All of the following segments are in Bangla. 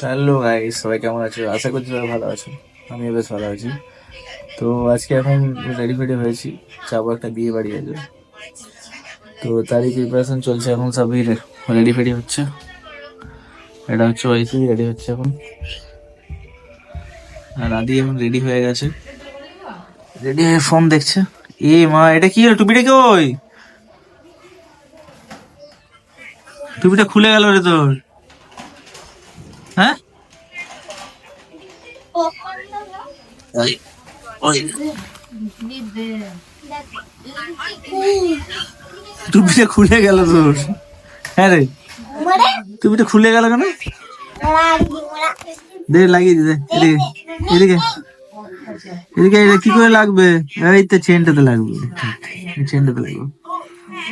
হ্যালো গাইস, সবাই কেমন আছো? আশা করছি সবাই ভালো আছো। আমিও বেশ ভালো আছি। তো আজকে এখন রেডি ফেডি হয়েছি, যাবো একটা বিয়ে বাড়ি আছে। তো তারই প্রিপারেশন চলছে এখন, সবই রেডি ফেডি হচ্ছে। এটা হচ্ছে ওইসি রেডি হচ্ছে এখন, আর আদি এখন রেডি হয়ে গেছে, রেডি হয়ে ফোন দেখছে। এ মা, এটা কি হলো? টুপিটা কই? টুপিটা খুলে গেল রে তোর। হ্যাঁ, ওই ওই টুপিটা খুলে গেল তোর। হ্যাঁ রে, টুপিটা খুলে গেল কেন? দে, লাগিয়ে দে, এদিকে এদিকে এদিকে। এটা কি করে লাগবে? এই তো চেনটাতে লাগবে, চেনটাতে লাগবে।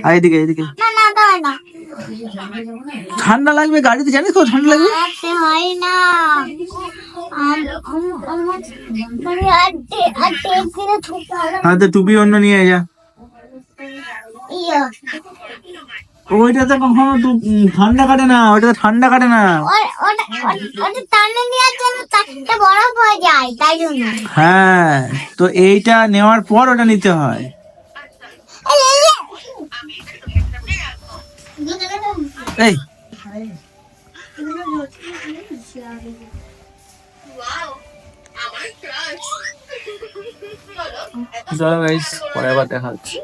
আর এদিকে এদিকে। ঠান্ডা লাগবে গাড়িতে, জানিস তো ঠান্ডা লাগবে। হ্যাঁ, তো টুপি অন্য নিয়ে যা। ওইটাতে কখনো ঠান্ডা কাটে না, ওইটাতে ঠান্ডা কাটে না। হ্যাঁ, তো এইটা নেওয়ার পর ওটা নিতে হয়। এই চলো গাইস, পরে আবার দেখা হচ্ছে।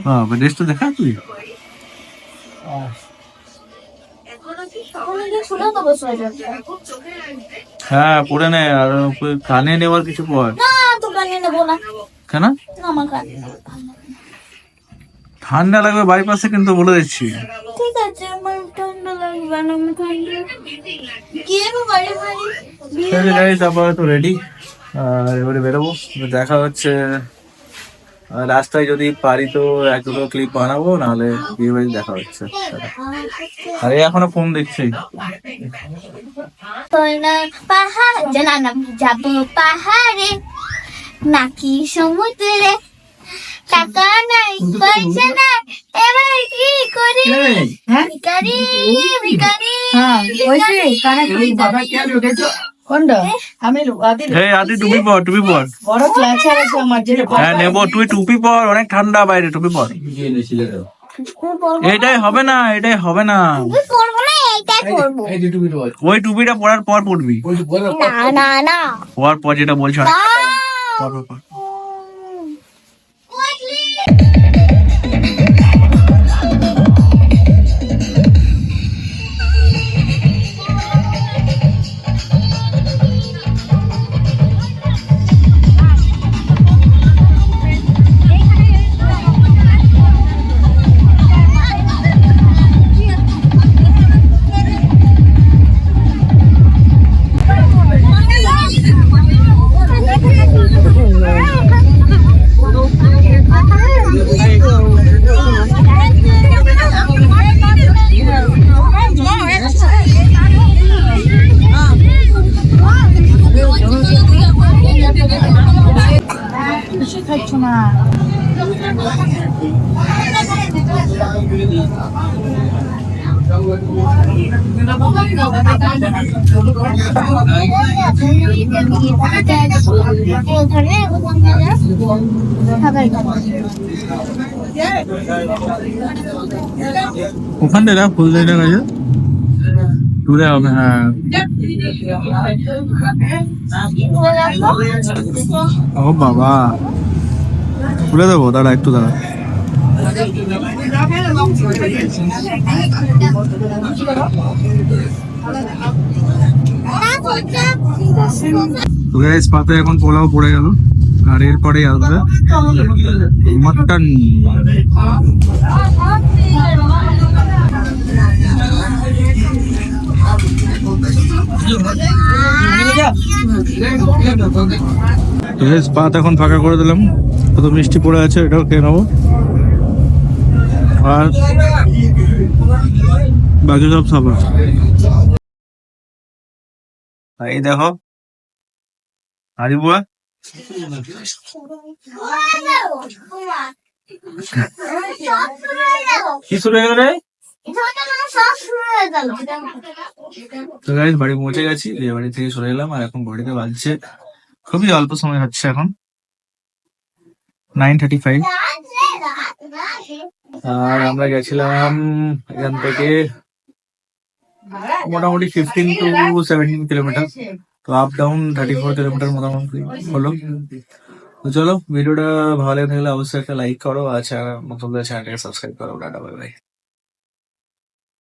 হ্যাঁ, ড্রেসটা দেখা তুই। হ্যাঁ, পরে নে। আর কানে নেওয়ার কিছু পর। কেন? ঠান্ডা লাগবে বাইপাসে, কিন্তু বলে দিচ্ছি। ঠিক আছে, আমার ঠান্ডা লাগবে না, আমি তারপরে তো রেডি, আর এবারে বেরোবো। দেখা হচ্ছে রাস্তায়, যদি পারি তো এক দুটো ক্লিপ বানাবো, নাহলে বিয়ে বাড়ি দেখা হচ্ছে। আরে এখনো ফোন দেখছি। পাহাড় যাবো পাহাড়ে নাকি সমুদ্রে, টাকা নাই পয়সা নাই, এবার কি করি? ভিখারি ভিখারি। আদি টুপি পর, টুপি পর। হ্যাঁ নেবো, তুই টুপি পর, অনেক ঠান্ডা বাইরে, টুপি পর। এটাই হবে না, এটাই হবে না। ওই টুপিটা পরার পর পড়বি। পর পর, যেটা বলছো। পর পর পর। ওখান থেকে ফুল দেখা গেছে দূরে হবে। হ্যাঁ, ও বাবা, খুলে দেবো, দাঁড়া একটু দাঁড়া। পাতে এখন পোলাও পড়ে গেল, আর এরপরে আসবে মটন। পাত এখন ফাঁকা করে দিলাম, কত মিষ্টি পড়ে আছে, এটাও খেয়ে নেবো। আর বাকি সব সাবার। এই দেখো হারিবুয়া, কি শুরু হয়ে গেল রে? সব শুরু হয়ে গেল। তো গাইস বাড়ি পৌঁছে গেছি, বিয়ে বাড়ি থেকে চলে এলাম, আর এখন ঘড়িতে বাজছে খুবই অল্প সময় হচ্ছে, এখন 9:35। আর আমরা গেছিলাম এখান থেকে মোটামুটি 15 to 17 কিলোমিটার। তো আপ ডাউন 34 কিলোমিটার মোটামুটি হলো। তো চলো, ভিডিওটা ভালো লেগে থাকলে অবশ্যই একটা লাইক করো, আচ্ছা নতুন চ্যানেলটাকে সাবস্ক্রাইব করো। Tata, bye bye.